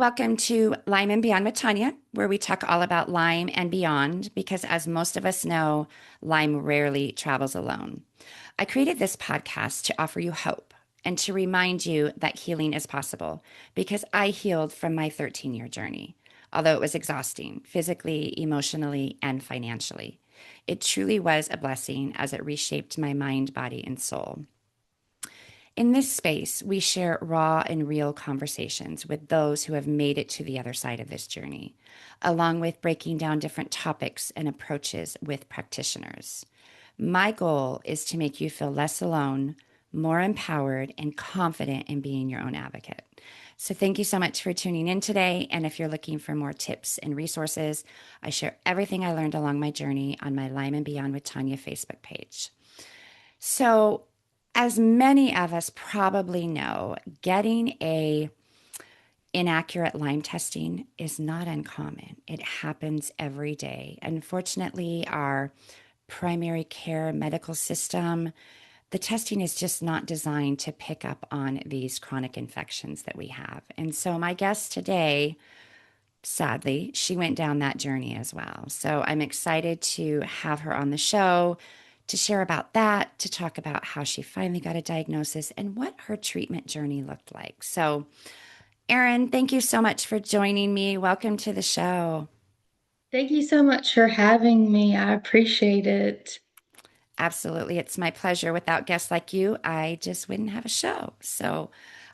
Welcome to Lyme and Beyond with Tanya, where we talk all about Lyme and beyond, because as most of us know, Lyme rarely travels alone. I created this podcast to offer you hope and to remind you that healing is possible because I healed from my 13-year journey, although it was exhausting physically, emotionally, and financially. It truly was a blessing as it reshaped my mind, body, and soul. In this space, we share raw and real conversations with those who have made it to the other side of this journey, along with breaking down different topics and approaches with practitioners. My goal is to make you feel less alone, more empowered, and confident in being your own advocate. So, thank you so much for tuning in today. And if you're looking for more tips and resources, I share everything I learned along my journey on my Lyme and Beyond with Tanya Facebook page. So, as many of us probably know, getting a inaccurate Lyme testing is not uncommon. It happens every day. Unfortunately, our primary care medical system, the testing is just not designed to pick up on these chronic infections that we have. And so my guest today, sadly, she went down that journey as well. So I'm excited to have her on the show to share about that, to talk about how she finally got a diagnosis and what her treatment journey looked like. So, Erin, thank you so much for joining me. Welcome to the show. Thank you so much for having me. I appreciate it. Absolutely. It's my pleasure. Without guests like you, I just wouldn't have a show. So,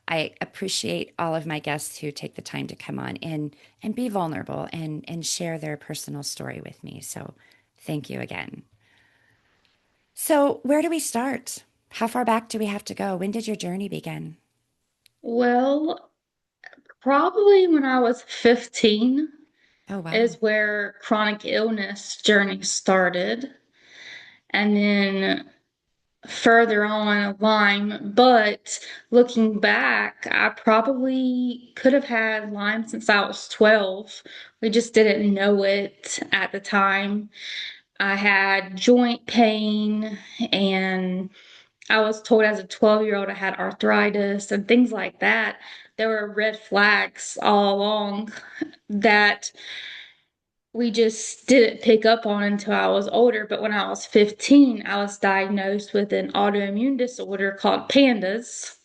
I appreciate all of my guests who take the time to come on and be vulnerable and share their personal story with me. So, thank you again. So, where do we start? How far back do we have to go? When did your journey begin? Well, probably when I was 15 Oh, wow. is where chronic illness journey started. And then further on Lyme. But looking back, I probably could have had Lyme since I was 12. We just didn't know it at the time. I had joint pain and I was told as a 12-year-old I had arthritis and things like that. There were red flags all along that we just didn't pick up on until I was older. But when I was 15, I was diagnosed with an autoimmune disorder called PANDAS.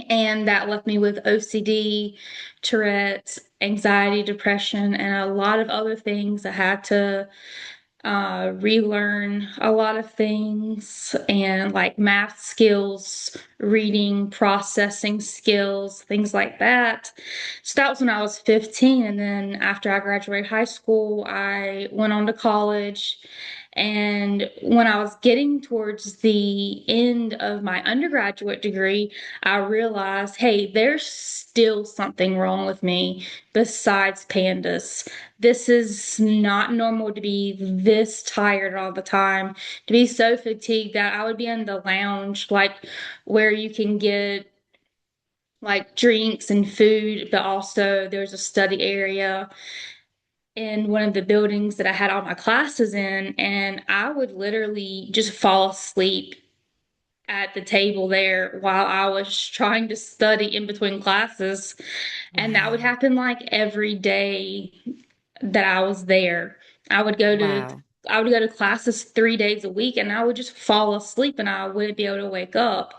And that left me with OCD, Tourette's, anxiety, depression, and a lot of other things I had to relearn a lot of things and like math skills, reading, processing skills, things like that. So that was when I was 15. And then after I graduated high school, I went on to college. And when I was getting towards the end of my undergraduate degree, I realized, hey, there's still something wrong with me besides pandas. This is not normal to be this tired all the time, to be so fatigued that I would be in the lounge, like where you can get like drinks and food, but also there's a study area in one of the buildings that I had all my classes in, and I would literally just fall asleep at the table there while I was trying to study in between classes. And that would Wow. happen like every day that I was there. I would go to Wow. I would go to classes 3 days a week and I would just fall asleep and I wouldn't be able to wake up.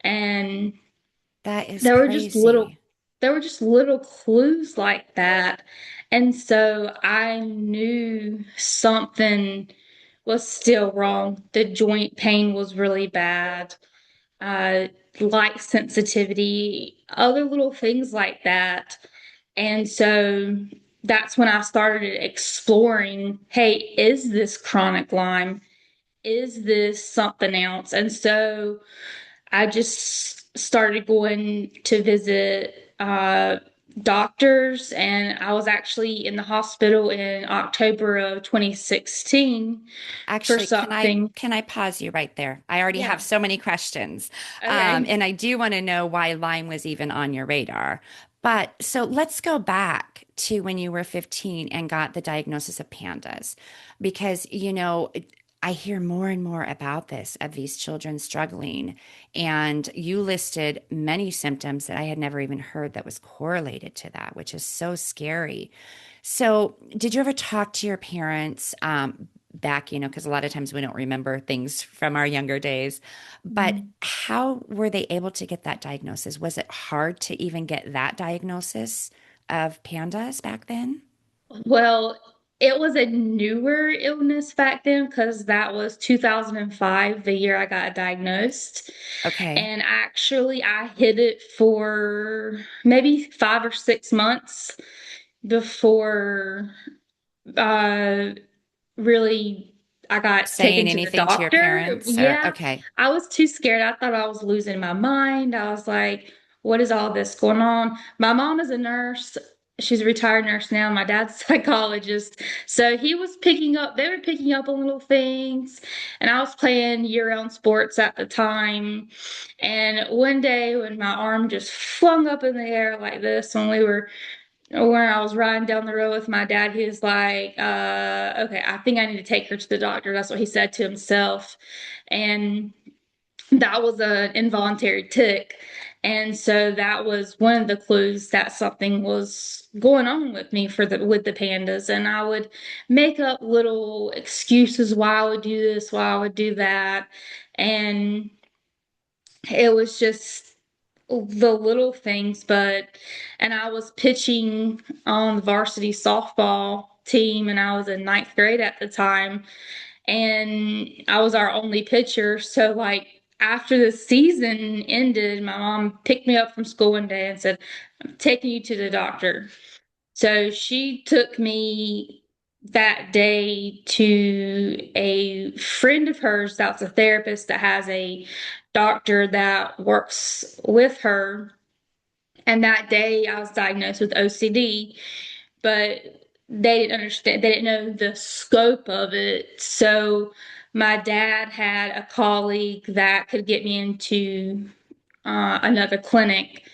And That is there were just little crazy. there were just little clues like that. And so I knew something was still wrong. The joint pain was really bad. Uh, Light sensitivity, other little things like that. And so that's when I started exploring, hey, is this chronic Lyme? Is this something else? And so I just started going to visit doctors, and I was actually in the hospital in October of 2016 for Actually, something. can I pause you right there? I already have Yeah. so many questions. Okay. And I do want to know why Lyme was even on your radar. But so let's go back to when you were 15 and got the diagnosis of pandas, because, I hear more and more about this, of these children struggling. And you listed many symptoms that I had never even heard that was correlated to that, which is so scary. So, did you ever talk to your parents back, because a lot of times we don't remember things from our younger days, but Mhm. how were they able to get that diagnosis? Was it hard to even get that diagnosis of PANDAS back then? Well, it was a newer illness back then because that was 2005, the year I got diagnosed. Okay. And actually, I hid it for maybe 5 or 6 months before uh, really I got taken Saying to the anything to your doctor. parents or Yeah, okay. I was too scared. I thought I was losing my mind. I was like, what is all this going on? My mom is a nurse. She's a retired nurse now. My dad's a psychologist. So they were picking up on little things. And I was playing year-round sports at the time. And one day when my arm just flung up in the air like this, when I was riding down the road with my dad, he was like, okay, I think I need to take her to the doctor. That's what he said to himself. And that was an involuntary tick. And so that was one of the clues that something was going on with me with the pandas. And I would make up little excuses why I would do this, why I would do that. And it was just the little things, and I was pitching on the varsity softball team, and I was in ninth grade at the time, and I was our only pitcher. So, like, after the season ended, my mom picked me up from school one day and said, I'm taking you to the doctor. So she took me that day to a friend of hers that's a therapist that has a doctor that works with her. And that day I was diagnosed with OCD, but they didn't know the scope of it. So my dad had a colleague that could get me into another clinic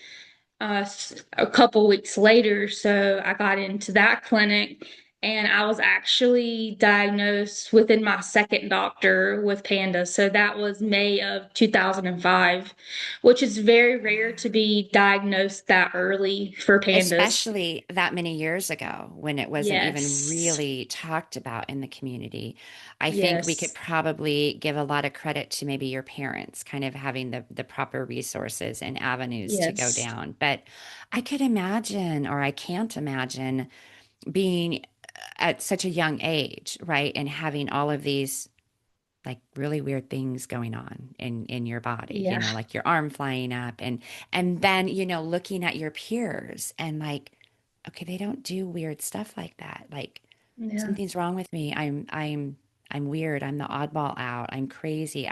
a couple weeks later. So I got into that clinic and I was actually diagnosed within my second doctor with PANDAS. So that was May of 2005, which is very rare to be diagnosed that early for PANDAS. Especially that many years ago when it wasn't even Yes. really talked about in the community. I think we could Yes. probably give a lot of credit to maybe your parents kind of having the proper resources and avenues to go Yes. down. But I could imagine, or I can't imagine, being at such a young age, right? And having all of these like really weird things going on in your body, Yeah. like your arm flying up and then, looking at your peers and like, okay, they don't do weird stuff like that. Like Yeah. something's wrong with me. I'm weird. I'm the oddball out. I'm crazy.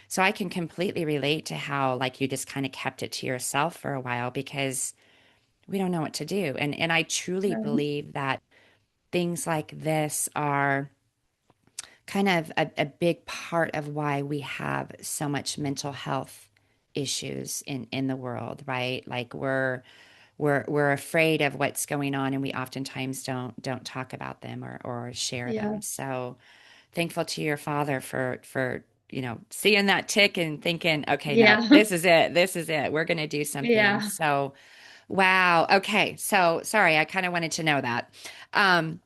So I can completely relate to how like you just kind of kept it to yourself for a while because we don't know what to do. And I truly Right. believe that things like this are kind of a big part of why we have so much mental health issues in the world, right? Like we're afraid of what's going on and we oftentimes don't talk about them or share Yeah. them. So thankful to your father for seeing that tick and thinking, okay, no, Yeah. this is it. This is it. We're going to do something. Yeah. So wow. Okay. So sorry, I kind of wanted to know that. Um,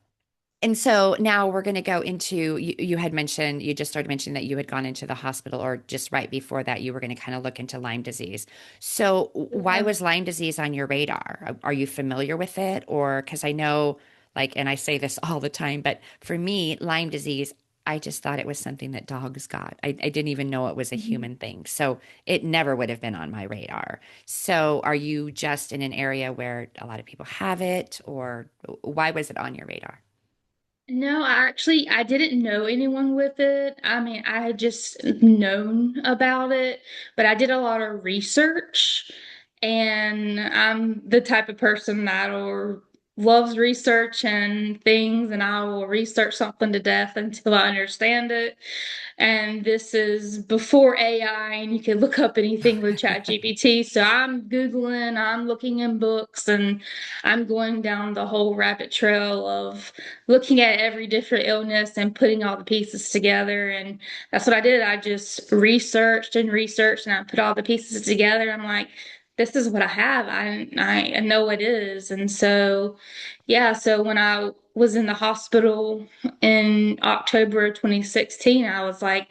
and so now we're going to go into you had mentioned you just started mentioning that you had gone into the hospital or just right before that you were going to kind of look into Lyme disease. So why Yeah. was Lyme disease on your radar? Are you familiar with it or because I know like and I say this all the time, but for me Lyme disease I just thought it was something that dogs got. I didn't even know it was a Mhm. human thing. So it never would have been on my radar. So are you just in an area where a lot of people have it or why was it on your radar? No, I didn't know anyone with it. I mean, I had just known about it, but I did a lot of research, and I'm the type of person that'll loves research and things, and I will research something to death until I understand it. And this is before AI, and you can look up anything with ChatGPT. So I'm Googling, I'm looking in books, and I'm going down the whole rabbit trail of looking at every different illness and putting all the pieces together. And that's what I did. I just researched and researched, and I put all the pieces together. I'm like, this is what I have. I know it is. And so, yeah, so when I was in the hospital in October of 2016, I was like,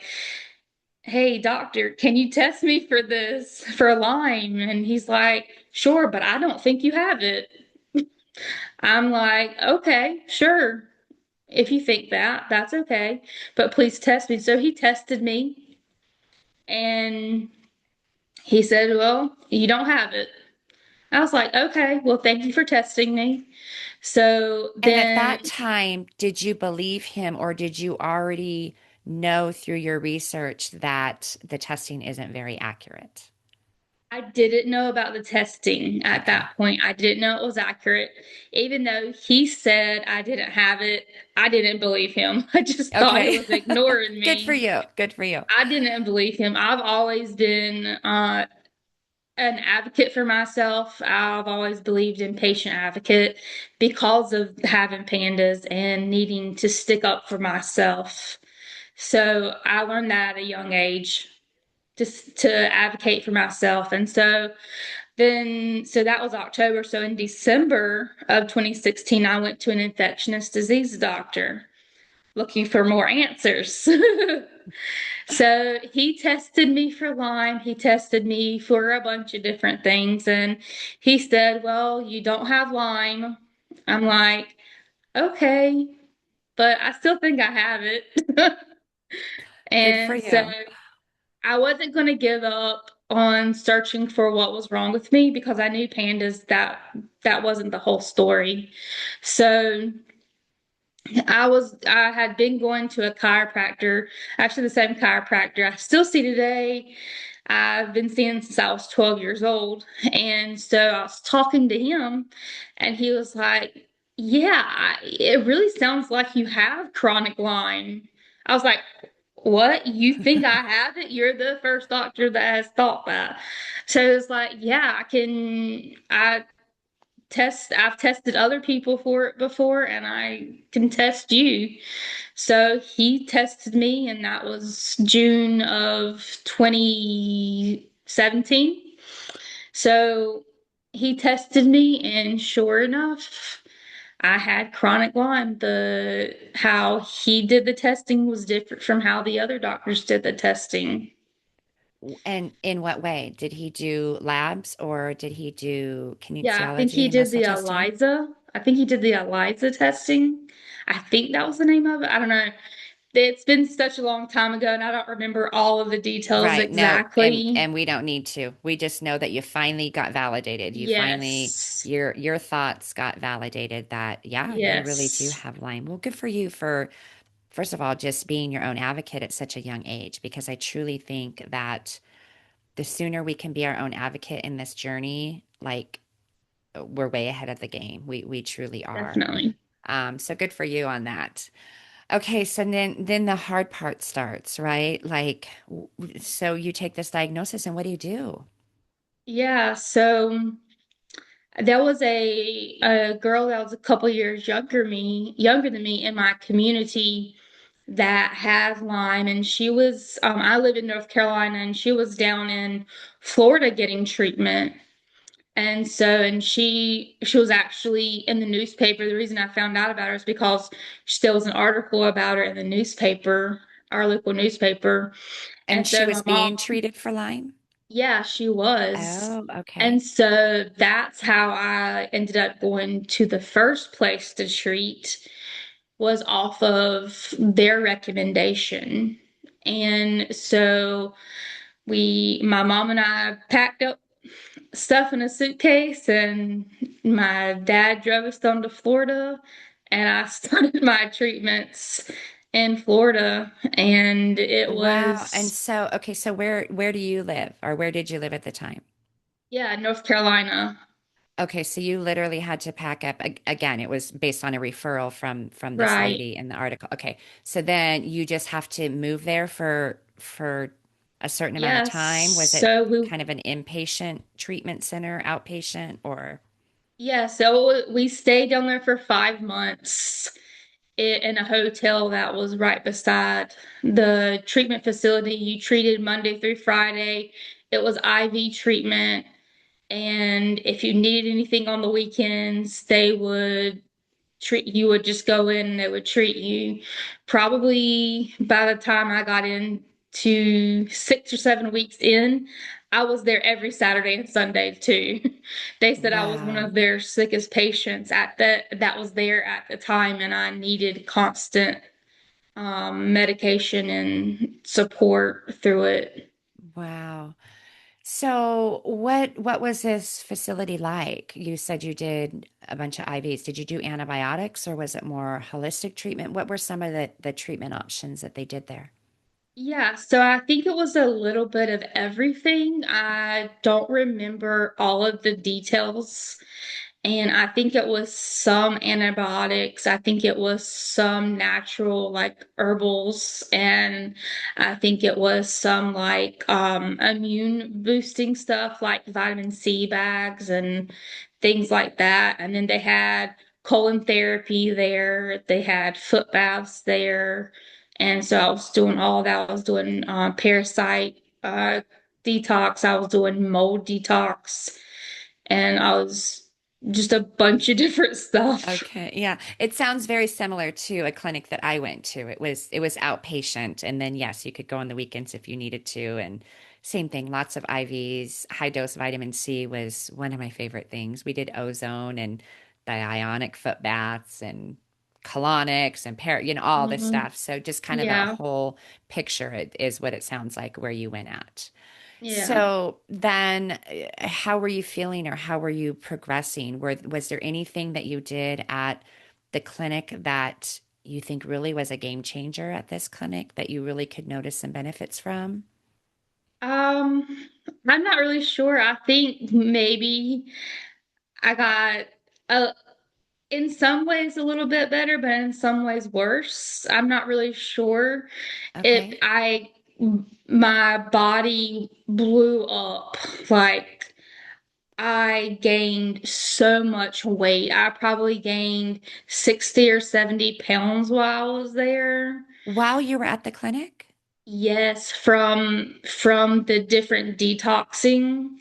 hey, doctor, can you test me for this, for Lyme? And he's like, sure, but I don't think you have it. I'm like, okay, sure. If you think that, that's okay. But please test me. So he tested me and he said, well, you don't have it. I was like, okay, well, thank you for testing me. So And at then that time, did you believe him or did you already know through your research that the testing isn't very accurate? I didn't know about the testing at Okay. that point. I didn't know it was accurate. Even though he said I didn't have it, I didn't believe him. I just thought he Okay. was ignoring Good for me. you. Good for you. I didn't believe him. I've always been an advocate for myself. I've always believed in patient advocate because of having pandas and needing to stick up for myself. So I learned that at a young age, just to advocate for myself. And so then, so that was October. So in December of 2016, I went to an infectious disease doctor looking for more answers. So he tested me for Lyme. He tested me for a bunch of different things. And he said, well, you don't have Lyme. I'm like, okay, but I still think I have it. Good for And so you. I wasn't going to give up on searching for what was wrong with me because I knew pandas that wasn't the whole story. So I had been going to a chiropractor, actually the same chiropractor I still see today. I've been seeing since I was 12 years old. And so I was talking to him and he was like, yeah, it really sounds like you have chronic Lyme. I was like, what? You think I have it? You're the first doctor that has thought that. So it's like, yeah, I've tested other people for it before and I can test you. So he tested me and that was June of 2017. So he tested me and sure enough, I had chronic Lyme. The how he did the testing was different from how the other doctors did the testing. And in what way? Did he do labs or did he do Yeah, I think he kinesiology, did muscle the testing? ELISA. I think he did the ELISA testing. I think that was the name of it. I don't know. It's been such a long time ago, and I don't remember all of the details Right. No, exactly. and we don't need to. We just know that you finally got validated. You finally Yes. your thoughts got validated that yeah, you really do Yes. have Lyme. Well, good for you for first of all just being your own advocate at such a young age because I truly think that the sooner we can be our own advocate in this journey, like we're way ahead of the game. We truly are. Definitely. So good for you on that. Okay, so then the hard part starts, right? Like so you take this diagnosis and what do you do? Yeah. So there was a girl that was a couple years younger than me in my community that had Lyme, and she was I live in North Carolina, and she was down in Florida getting treatment. And so, and she was actually in the newspaper. The reason I found out about her is because there was an article about her in the newspaper, our local newspaper. And And she so my was mom, being treated for Lyme? yeah, she was. Oh, And okay. so that's how I ended up going to the first place to treat was off of their recommendation. And so my mom and I packed up stuff in a suitcase, and my dad drove us down to Florida, and I started my treatments in Florida, and it Wow. And was, so, okay, so where do you live or where did you live at the time? yeah, North Carolina. Okay, so you literally had to pack up again. It was based on a referral from this Right. lady in the article. Okay, so then you just have to move there for a certain amount of Yes. time. Was it So we kind of an inpatient treatment center, outpatient, or Yeah, so we stayed down there for 5 months in a hotel that was right beside the treatment facility. You treated Monday through Friday. It was IV treatment. And if you needed anything on the weekends, they would treat you would just go in and they would treat you. Probably by the time I got in to 6 or 7 weeks in, I was there every Saturday and Sunday too. They said I was one wow, of their sickest patients that was there at the time, and I needed constant medication and support through it. wow. So what was this facility like? You said you did a bunch of IVs. Did you do antibiotics or was it more holistic treatment? What were some of the treatment options that they did there? Yeah, so I think it was a little bit of everything. I don't remember all of the details. And I think it was some antibiotics. I think it was some natural like herbals. And I think it was some like immune boosting stuff like vitamin C bags and things like that. And then they had colon therapy there. They had foot baths there. And so I was doing all that. I was doing parasite detox. I was doing mold detox. And I was just a bunch of different stuff. Okay, yeah. It sounds very similar to a clinic that I went to. It was outpatient and then yes, you could go on the weekends if you needed to and same thing, lots of IVs. High dose vitamin C was one of my favorite things. We did ozone and the ionic foot baths and colonics and all this Hmm. stuff. So just kind of a Yeah, whole picture is what it sounds like where you went at. yeah. So then, how were you feeling or how were you progressing? Was there anything that you did at the clinic that you think really was a game changer at this clinic that you really could notice some benefits from? Um, I'm not really sure. I think maybe I got a in some ways a little bit better, but in some ways worse. I'm not really sure if Okay. my body blew up. Like I gained so much weight. I probably gained 60 or 70 pounds while I was there. While you were at the clinic? Yes, from the different detoxing,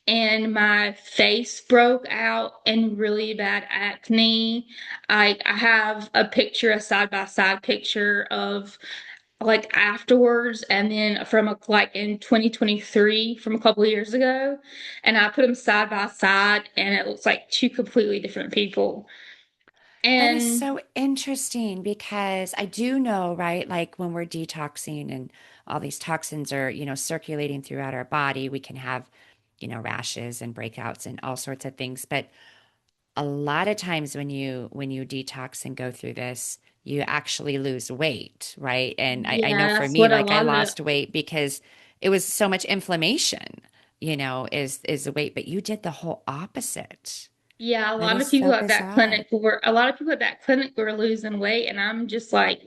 and my face broke out in really bad acne. I have a picture, a side by side picture of like afterwards, and then from like in 2023 from a couple of years ago, and I put them side by side, and it looks like two completely different people. That is And so interesting because I do know, right? Like when we're detoxing and all these toxins are, circulating throughout our body, we can have, rashes and breakouts and all sorts of things. But a lot of times when you detox and go through this, you actually lose weight, right? And I know yeah, for that's me, what a like I lot of lost weight because it was so much inflammation, is the weight, but you did the whole opposite. Yeah, a That lot is of people so at that bizarre. clinic were a lot of people at that clinic were losing weight, and I'm just like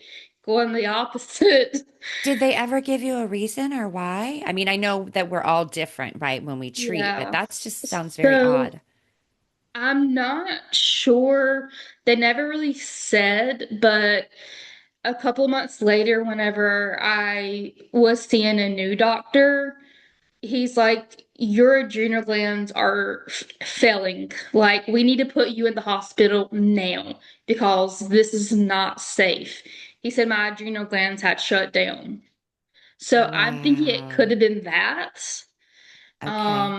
going the opposite. Did they ever give you a reason or why? I mean, I know that we're all different, right, when we treat, but Yeah. that's just sounds very So odd. I'm not sure. They never really said, but a couple of months later, whenever I was seeing a new doctor, he's like, your adrenal glands are failing. Like, we need to put you in the hospital now because this is not safe. He said my adrenal glands had shut down. So I'm thinking it could Wow. have been that. Okay.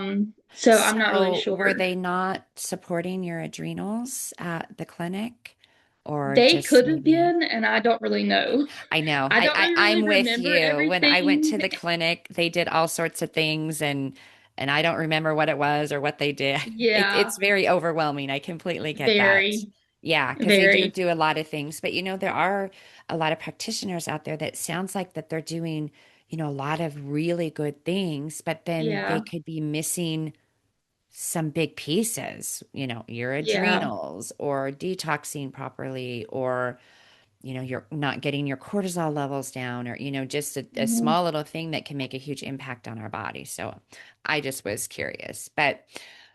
So I'm not really So, were sure. they not supporting your adrenals at the clinic or They just could have maybe? been, and I don't really know. I know. I don't really I'm with remember you. When I went everything. to the clinic, they did all sorts of things and I don't remember what it was or what they did. Yeah, It's very overwhelming. I completely get that. very, Yeah, because they do very. do a lot of things. But there are a lot of practitioners out there that sounds like that they're doing, a lot of really good things, but then they Yeah. could be missing some big pieces, your Yeah. adrenals or detoxing properly, or you're not getting your cortisol levels down, or just a Mhm. small little thing that can make a huge impact on our body. So I just was curious. But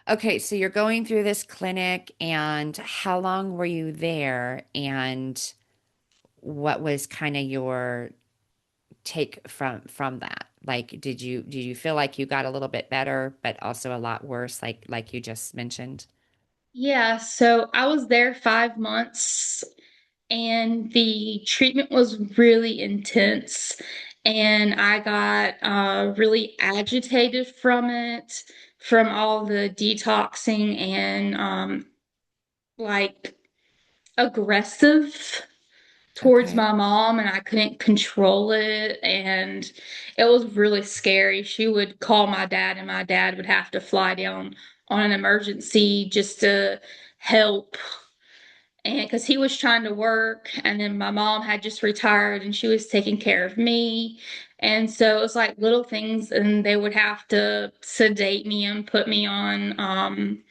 okay, so you're going through this clinic, and how long were you there, and what was kind of your take from that? Like, did you feel like you got a little bit better but also a lot worse, like you just mentioned? Yeah, so I was there 5 months and the treatment was really intense. And I got really agitated from it, from all the detoxing and like aggressive towards Okay. my mom, and I couldn't control it. And it was really scary. She would call my dad, and my dad would have to fly down on an emergency just to help, and because he was trying to work, and then my mom had just retired and she was taking care of me. And so it was like little things, and they would have to sedate me and put me on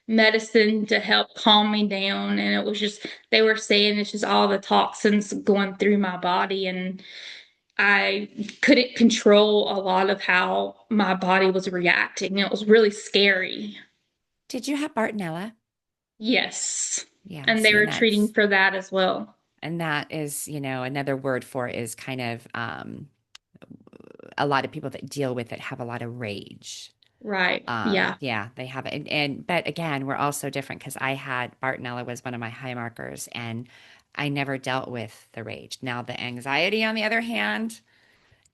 medicine to help calm me down. And it was just, they were saying it's just all the toxins going through my body, and I couldn't control a lot of how my body was reacting. It was really scary. Did you have Bartonella? Yes. Yeah, And they see, and were treating that's for that as well. and that is, another word for it is kind of a lot of people that deal with it have a lot of rage. Right. Yeah. Yeah, they have it. And but again, we're all so different, because I had Bartonella was one of my high markers, and I never dealt with the rage. Now the anxiety, on the other hand,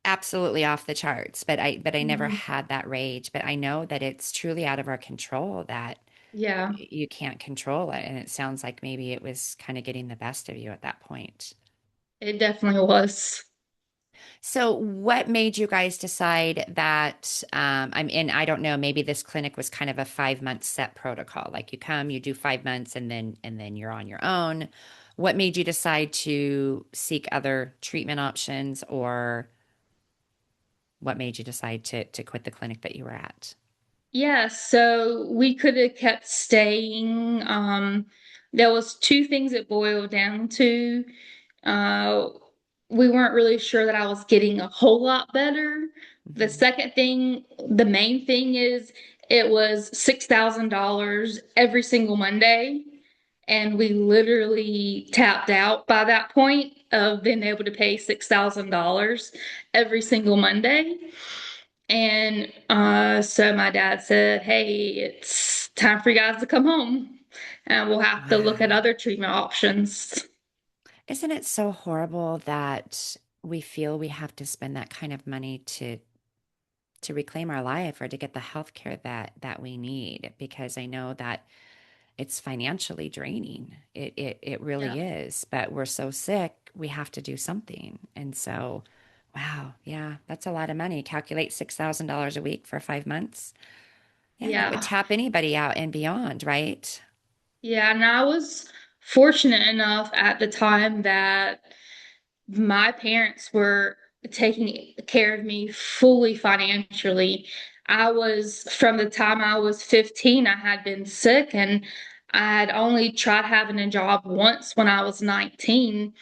absolutely off the charts. But I never Mhm. had that rage. But I know that it's truly out of our control, that Yeah. you can't control it. And it sounds like maybe it was kind of getting the best of you at that point. It definitely was. So, what made you guys decide that? I don't know. Maybe this clinic was kind of a 5 month set protocol. Like you come, you do 5 months, and then you're on your own. What made you decide to seek other treatment options, or what made you decide to quit the clinic that you were at? Yeah, so we could have kept staying. There was two things it boiled down to. Uh, we weren't really sure that I was getting a whole lot better. The Mhm. second thing, the main thing is it was $6,000 every single Monday. And we literally tapped out by that point of being able to pay $6,000 every single Monday. And so my dad said, "Hey, it's time for you guys to come home, and we'll have to look at Wow. other treatment options." Isn't it so horrible that we feel we have to spend that kind of money to reclaim our life, or to get the health care that we need? Because I know that it's financially draining. It Yeah. really is. But we're so sick, we have to do something. And so, wow, yeah, that's a lot of money. Calculate $6,000 a week for 5 months. Yeah, that would Yeah. tap anybody out and beyond, right? Yeah. And I was fortunate enough at the time that my parents were taking care of me fully financially. From the time I was 15, I had been sick, and I had only tried having a job once when I was 19,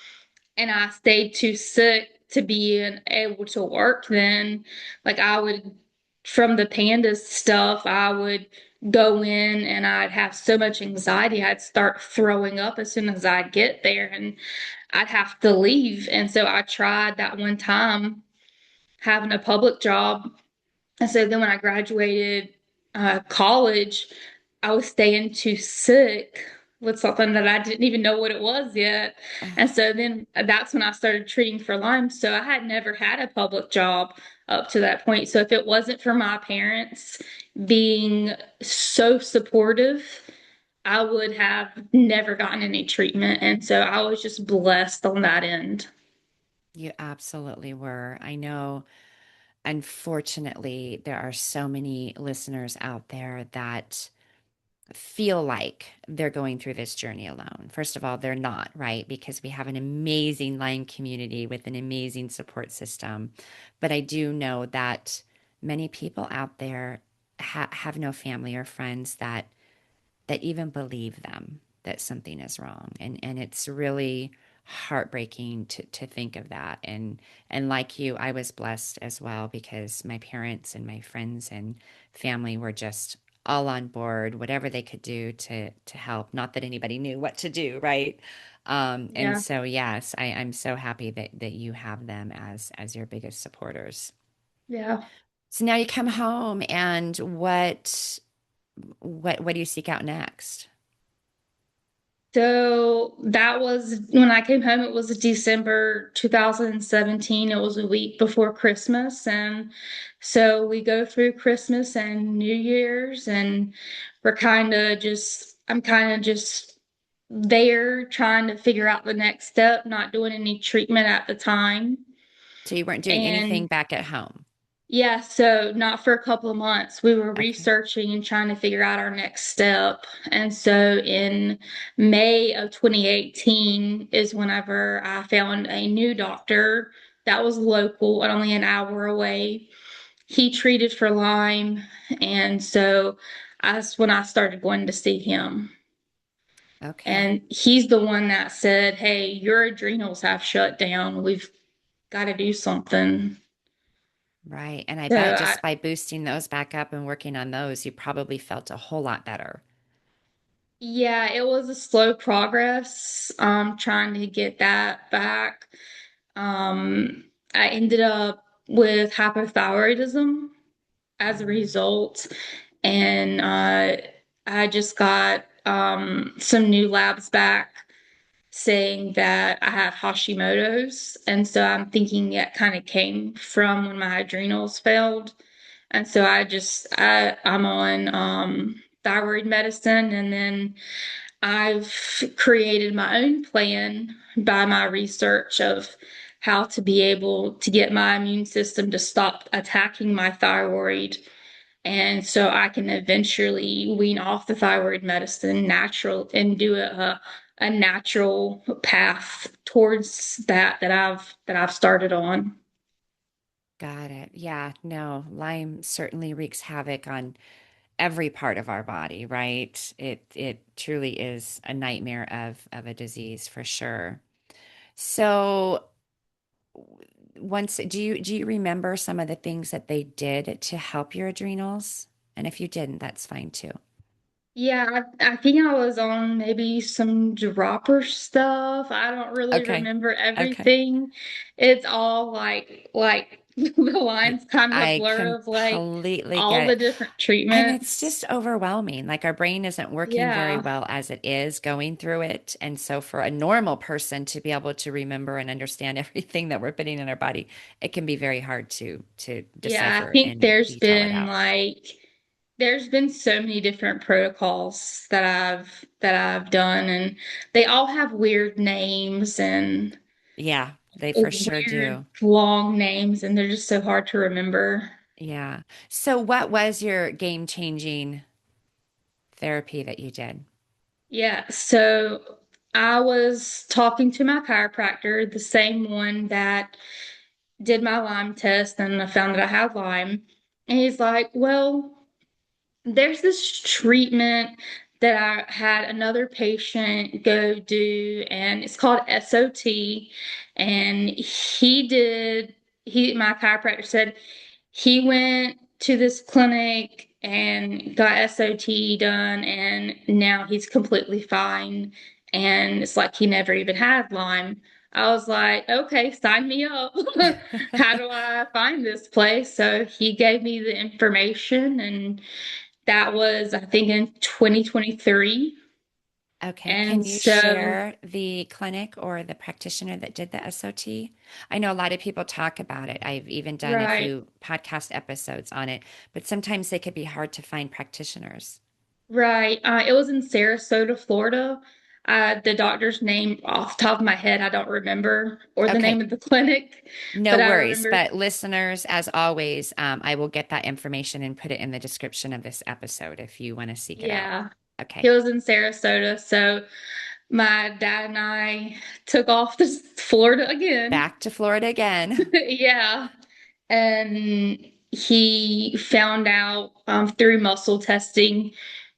and I stayed too sick to be able to work then. Like I would, from the PANDAS stuff, I would go in and I'd have so much anxiety, I'd start throwing up as soon as I'd get there, and I'd have to leave. And so I tried that one time having a public job. And so then when I graduated college, I was staying too sick with something that I didn't even know what it was yet. And so then that's when I started treating for Lyme. So I had never had a public job up to that point. So if it wasn't for my parents being so supportive, I would have never gotten any treatment. And so I was just blessed on that end. You absolutely were. I know, unfortunately, there are so many listeners out there that feel like they're going through this journey alone. First of all, they're not, right? Because we have an amazing Lyme community with an amazing support system. But I do know that many people out there have no family or friends that even believe them that something is wrong. And it's really heartbreaking to think of that. And like you, I was blessed as well because my parents and my friends and family were just all on board, whatever they could do to help. Not that anybody knew what to do, right? And Yeah. so yes, I'm so happy that you have them as your biggest supporters. Yeah. So now you come home and what do you seek out next? So that was when I came home, it was December 2017. It was a week before Christmas. And so we go through Christmas and New Year's, and I'm kind of just there trying to figure out the next step, not doing any treatment at the time. So you weren't doing anything And back at home. yeah, so not for a couple of months. We were Okay. researching and trying to figure out our next step. And so in May of 2018 is whenever I found a new doctor that was local and only an hour away. He treated for Lyme. And so that's when I started going to see him. Okay. And he's the one that said, "Hey, your adrenals have shut down. We've got to do something." Right. And I So bet I, just by boosting those back up and working on those, you probably felt a whole lot better. Yeah, it was a slow progress, trying to get that back. I ended up with hypothyroidism as a Mm. result, and I just got some new labs back saying that I had Hashimoto's, and so I'm thinking it kind of came from when my adrenals failed. And so I'm on thyroid medicine, and then I've created my own plan by my research of how to be able to get my immune system to stop attacking my thyroid. And so I can eventually wean off the thyroid medicine natural and do a natural path towards that I've started on. Got it. Yeah. No, Lyme certainly wreaks havoc on every part of our body, right? It truly is a nightmare of a disease for sure. So once do you remember some of the things that they did to help your adrenals? And if you didn't, that's fine too. Yeah, I think I was on maybe some dropper stuff. I don't really Okay. remember Okay. everything. It's all like the lines kind of I blur of like completely all get the it. different And it's treatments. just overwhelming. Like our brain isn't working very Yeah. well as it is going through it. And so for a normal person to be able to remember and understand everything that we're putting in our body, it can be very hard to Yeah, I decipher think and detail it out. there's been so many different protocols that I've done, and they all have weird names and Yeah, they for sure weird do. long names, and they're just so hard to remember. Yeah. So what was your game-changing therapy that you did? Yeah, so I was talking to my chiropractor, the same one that did my Lyme test, and I found that I had Lyme. And he's like, "Well, there's this treatment that I had another patient go do, and it's called SOT. And my chiropractor said he went to this clinic and got SOT done, and now he's completely fine. And it's like he never even had Lyme." I was like, "Okay, sign me up." How do I find this place? So he gave me the information, and that was, I think, in 2023. Okay, can And you so, share the clinic or the practitioner that did the SOT? I know a lot of people talk about it. I've even done a right, few podcast episodes on it, but sometimes they could be hard to find practitioners. right. It was in Sarasota, Florida. The doctor's name off the top of my head, I don't remember, or the name Okay, of the clinic, no but I worries. remember, But listeners, as always, I will get that information and put it in the description of this episode if you want to seek it out. yeah, he Okay, was in Sarasota. So my dad and I took off to Florida again. back to Florida again. Yeah. And he found out through muscle testing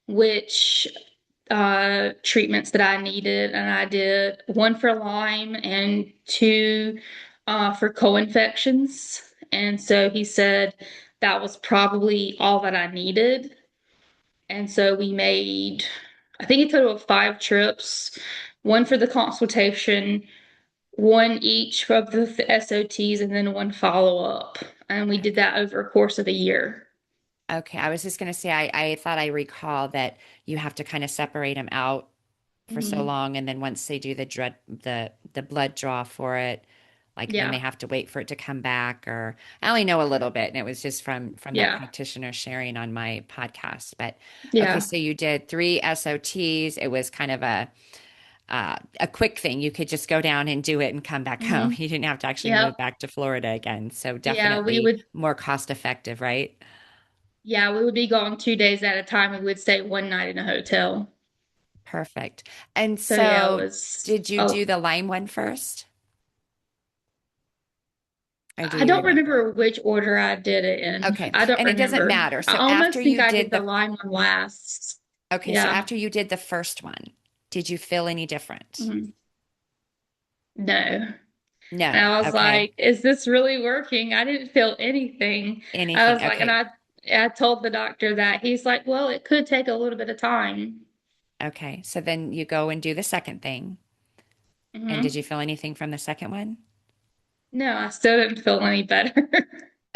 which treatments that I needed, and I did one for Lyme and two for co-infections. And so he said that was probably all that I needed. And so we made, I think a total of 5 trips, one for the consultation, one each of the SOTs, and then one follow-up. And we did Okay. that over a course of a year. Okay. I was just going to say, I thought I recall that you have to kind of separate them out for so Mhm. long, and then once they do the blood draw for it, like then they Yeah, have to wait for it to come back. Or I only know a little bit, and it was just from that yeah, practitioner sharing on my podcast. But okay, yeah. so you did 3 SOTs. It was kind of a quick thing. You could just go down and do it and come back home. Hmm. You didn't have to actually Yep. move back to Florida again. So Yeah, we definitely would more cost effective, right? Yeah, we would be gone 2 days at a time. We would stay one night in a hotel. Perfect. And So yeah, it so was. did you do the Lyme one first? Or do I you don't remember? remember which order I did it in. Okay. I don't And it doesn't remember. matter. I So after almost think you I did did the the, lime one last. okay, so Yeah. after you did the first one, did you feel any different? Mhm. No. And No. I was Okay. like, is this really working? I didn't feel anything. I Anything. was like, and Okay. I told the doctor that. He's like, well, it could take a little bit of time. Okay. So then you go and do the second thing. And did Hmm. you feel anything from the second one? No, I still didn't feel any better.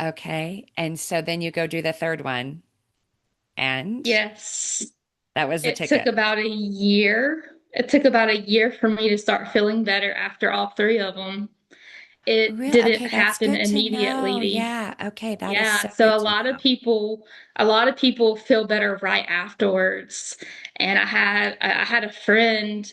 Okay. And so then you go do the third one, and Yes. that was the It took ticket. about a year. It took about a year for me to start feeling better after all 3 of them. It Real didn't okay, that's happen good to know. immediately. Yeah. Okay, that is Yeah, so so good to know. a lot of people feel better right afterwards. And I had a friend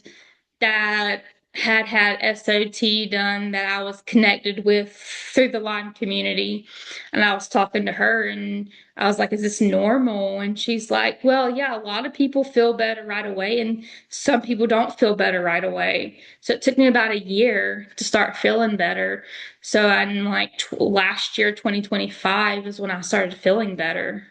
that had had SOT done that I was connected with through the Lyme community. And I was talking to her and I was like, is this normal? And she's like, well, yeah, a lot of people feel better right away and some people don't feel better right away. So it took me about a year to start feeling better. So I'm like last year, 2025 is when I started feeling better.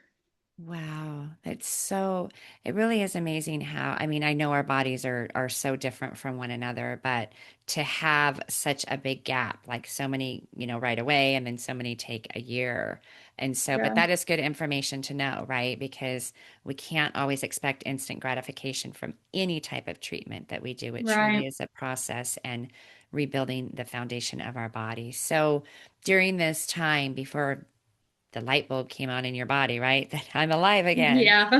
Wow, that's so, it really is amazing how, I mean, I know our bodies are so different from one another, but to have such a big gap, like so many, right away, and then so many take a year. And so, but Yeah, that is good information to know, right? Because we can't always expect instant gratification from any type of treatment that we do. It truly right. is a process and rebuilding the foundation of our body. So during this time before the light bulb came on in your body, right? That I'm alive again. Yeah.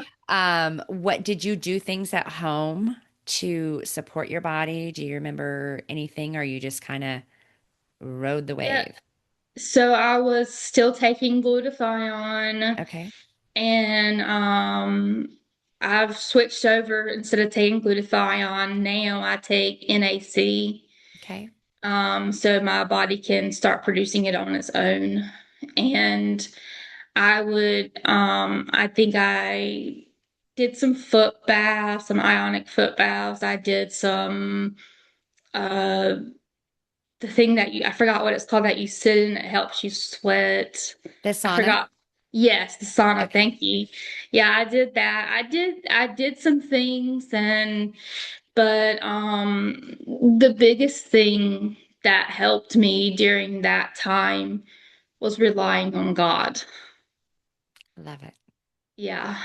What did you do things at home to support your body? Do you remember anything, or you just kind of rode the Yeah. wave? So I was still taking glutathione Okay. and I've switched over instead of taking glutathione, now I take NAC. Okay. So my body can start producing it on its own. And I think I did some foot baths, some ionic foot baths. I did some, uh, the thing that I forgot what it's called that you sit in that helps you sweat. The I sauna. forgot. Yes, the sauna. Okay. Thank you. Yeah, I did that. I did some things but the biggest thing that helped me during that time was relying on God. Love it. Yeah.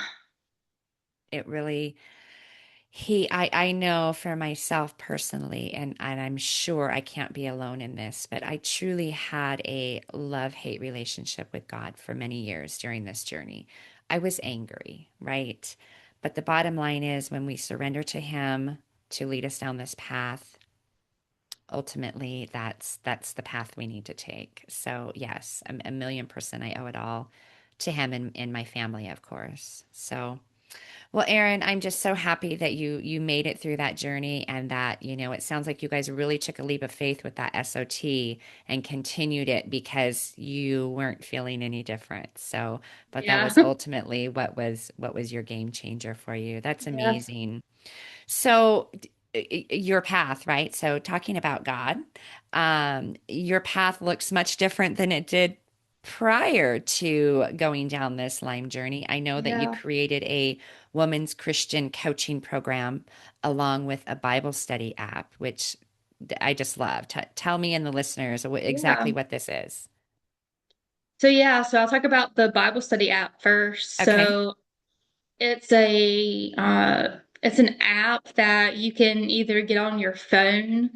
It really, I know for myself personally, and I'm sure I can't be alone in this, but I truly had a love-hate relationship with God for many years during this journey. I was angry, right? But the bottom line is when we surrender to Him to lead us down this path, ultimately that's the path we need to take. So yes, a million percent I owe it all to Him and my family, of course. So well, Erin, I'm just so happy that you made it through that journey, and that, it sounds like you guys really took a leap of faith with that SOT and continued it because you weren't feeling any different. So, but that Yeah. was ultimately what was your game changer for you. That's Yeah. amazing. So, your path, right? So, talking about God, your path looks much different than it did prior to going down this Lyme journey, I know that you Yeah. created a women's Christian coaching program along with a Bible study app, which I just love. Tell me and the listeners Yeah. exactly what this is. So I'll talk about the Bible study app first. Okay. So it's an app that you can either get on your phone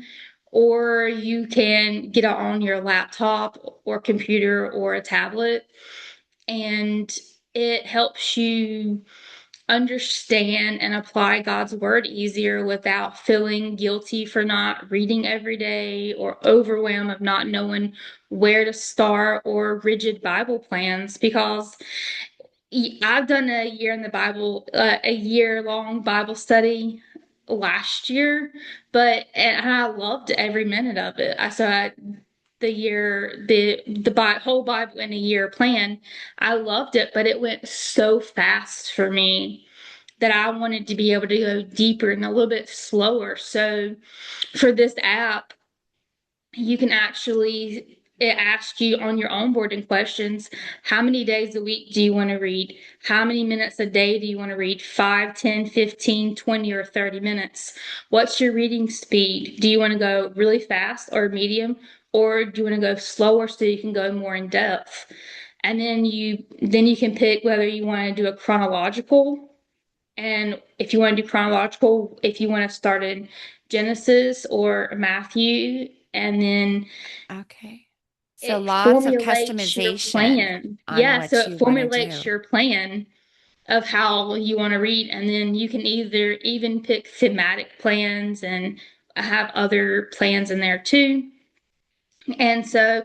or you can get it on your laptop or computer or a tablet. And it helps you understand and apply God's word easier without feeling guilty for not reading every day or overwhelmed of not knowing where to start or rigid Bible plans because I've done a year in the Bible, a year long Bible study last year, and I loved every minute of it. I saw whole Bible in a year plan. I loved it, but it went so fast for me that I wanted to be able to go deeper and a little bit slower. So for this app, you can actually it asks you on your onboarding questions, how many days a week do you want to read? How many minutes a day do you want to read? 5, 10, 15, 20, or 30 minutes? What's your reading speed? Do you want to go really fast or medium? Or do you want to go slower so you can go more in depth? And then you can pick whether you want to do a chronological, and if you want to do chronological, if you want to start in Genesis or Matthew, and then Okay. So it lots of formulates your customization plan. on Yeah, so what it you want to formulates do. your plan of how you want to read, and then you can either even pick thematic plans and have other plans in there too. And so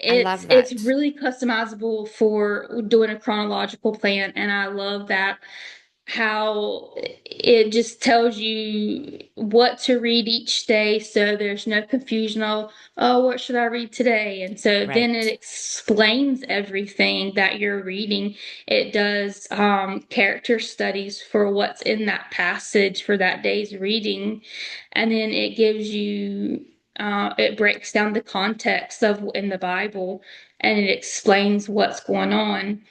I it's love it's that. really customizable for doing a chronological plan, and I love that how it just tells you what to read each day so there's no confusion of, oh, what should I read today? And so then it Right. explains everything that you're reading. It does character studies for what's in that passage for that day's reading, and then it gives you it breaks down the context of in the Bible, and it explains what's going on,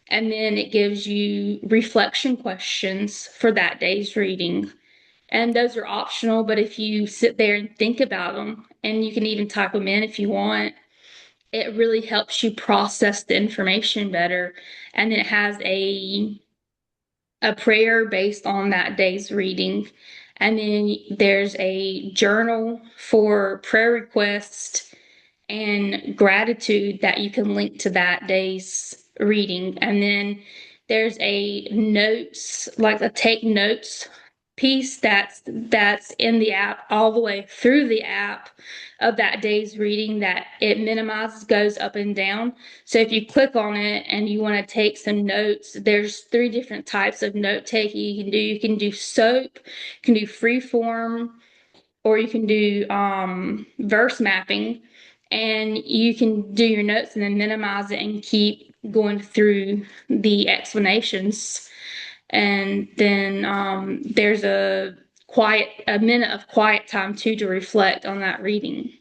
and then it gives you reflection questions for that day's reading. And those are optional, but if you sit there and think about them, and you can even type them in if you want, it really helps you process the information better. And it has a prayer based on that day's reading. And then there's a journal for prayer requests and gratitude that you can link to that day's reading. And then there's a notes, like a take notes piece that's in the app all the way through the app of that day's reading that it minimizes, goes up and down. So if you click on it and you want to take some notes, there's 3 different types of note taking you can do. You can do SOAP, you can do free form, or you can do verse mapping, and you can do your notes and then minimize it and keep going through the explanations. And then there's a minute of quiet time too to reflect on that reading.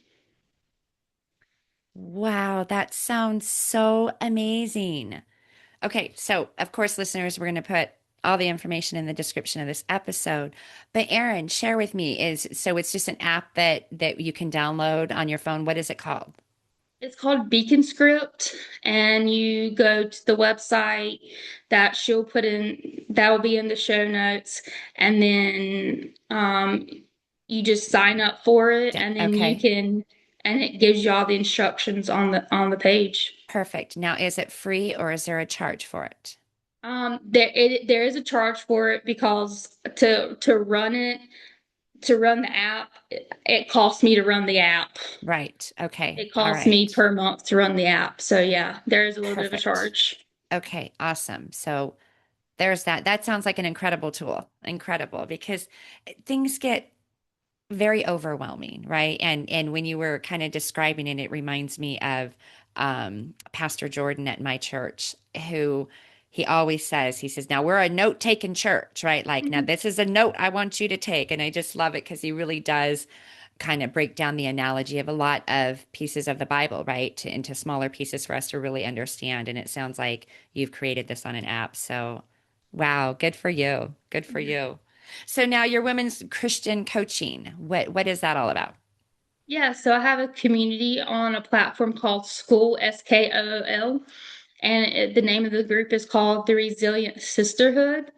Wow, that sounds so amazing. Okay, so of course, listeners, we're going to put all the information in the description of this episode. But Erin, share with me is so it's just an app that you can download on your phone. What is it called? It's called Beacon Script, and you go to the website that she'll put in, that will be in the show notes, and then you just sign up for it, and then Okay, and it gives you all the instructions on the page. perfect. Now, is it free or is there a charge for it? There is a charge for it because to run the app, it costs me to run the app. Right. Okay. It All costs me right. per month to run the app. So yeah, there is a little bit of a Perfect. charge. Okay, awesome. So there's that. That sounds like an incredible tool. Incredible because things get very overwhelming, right? And when you were kind of describing it, it reminds me of Pastor Jordan at my church, who he always says, he says, now we're a note-taking church, right? Like, now this is a note I want you to take. And I just love it because he really does kind of break down the analogy of a lot of pieces of the Bible, right, into smaller pieces for us to really understand. And it sounds like you've created this on an app. So, wow, good for you. Good for you. So now your women's Christian coaching, what is that all about? Yeah, so I have a community on a platform called School, SKOOL, and the name of the group is called the Resilient Sisterhood.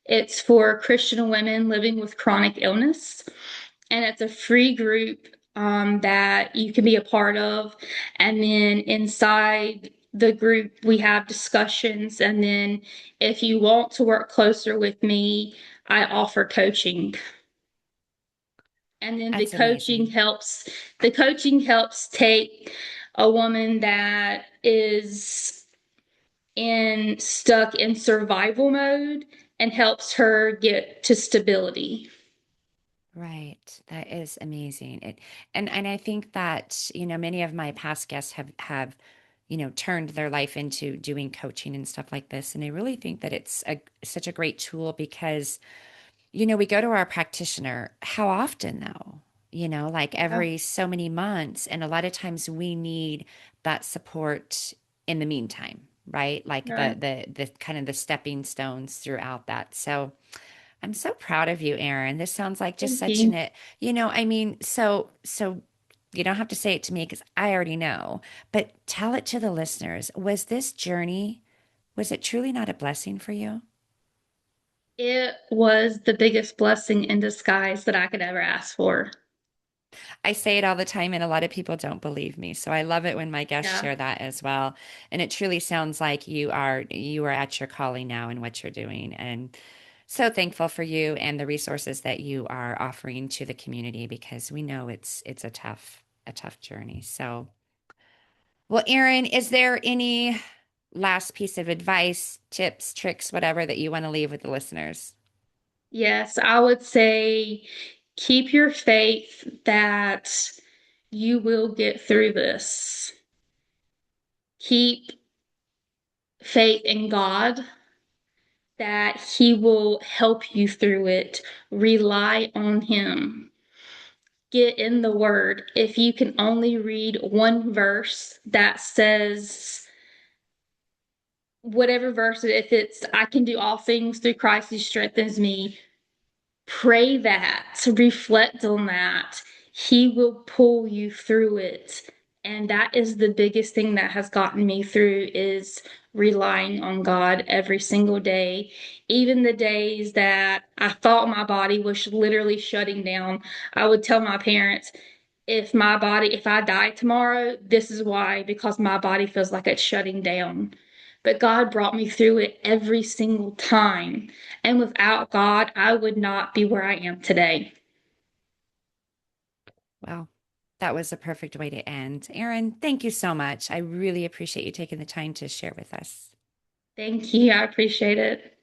It's for Christian women living with chronic illness, and it's a free group that you can be a part of. And then inside the group, we have discussions. And then if you want to work closer with me, I offer coaching. And then That's amazing. the coaching helps take a woman that is in stuck in survival mode and helps her get to stability. Right. That is amazing. And I think that, many of my past guests have, turned their life into doing coaching and stuff like this. And I really think that it's such a great tool because, we go to our practitioner how often though? Like Yeah, every so many months. And a lot of times we need that support in the meantime, right? Like right. the kind of the stepping stones throughout that. So I'm so proud of you, Erin. This sounds like just Thank such you. an it, I mean, so you don't have to say it to me because I already know, but tell it to the listeners. Was this journey, was it truly not a blessing for you? It was the biggest blessing in disguise that I could ever ask for. I say it all the time, and a lot of people don't believe me. So I love it when my guests Yeah. share that as well. And it truly sounds like you are at your calling now in what you're doing. And so thankful for you and the resources that you are offering to the community because we know it's a tough journey. So, well, Erin, is there any last piece of advice, tips, tricks, whatever that you want to leave with the listeners? Yes, I would say keep your faith that you will get through this. Keep faith in God that He will help you through it. Rely on Him. Get in the Word. If you can only read one verse that says, whatever verse, if it's, I can do all things through Christ who strengthens me, pray that, reflect on that. He will pull you through it. And that is the biggest thing that has gotten me through is relying on God every single day. Even the days that I thought my body was literally shutting down, I would tell my parents, if I die tomorrow, this is why, because my body feels like it's shutting down. But God brought me through it every single time. And without God, I would not be where I am today. Well, that was a perfect way to end. Erin, thank you so much. I really appreciate you taking the time to share with us. Thank you. I appreciate it.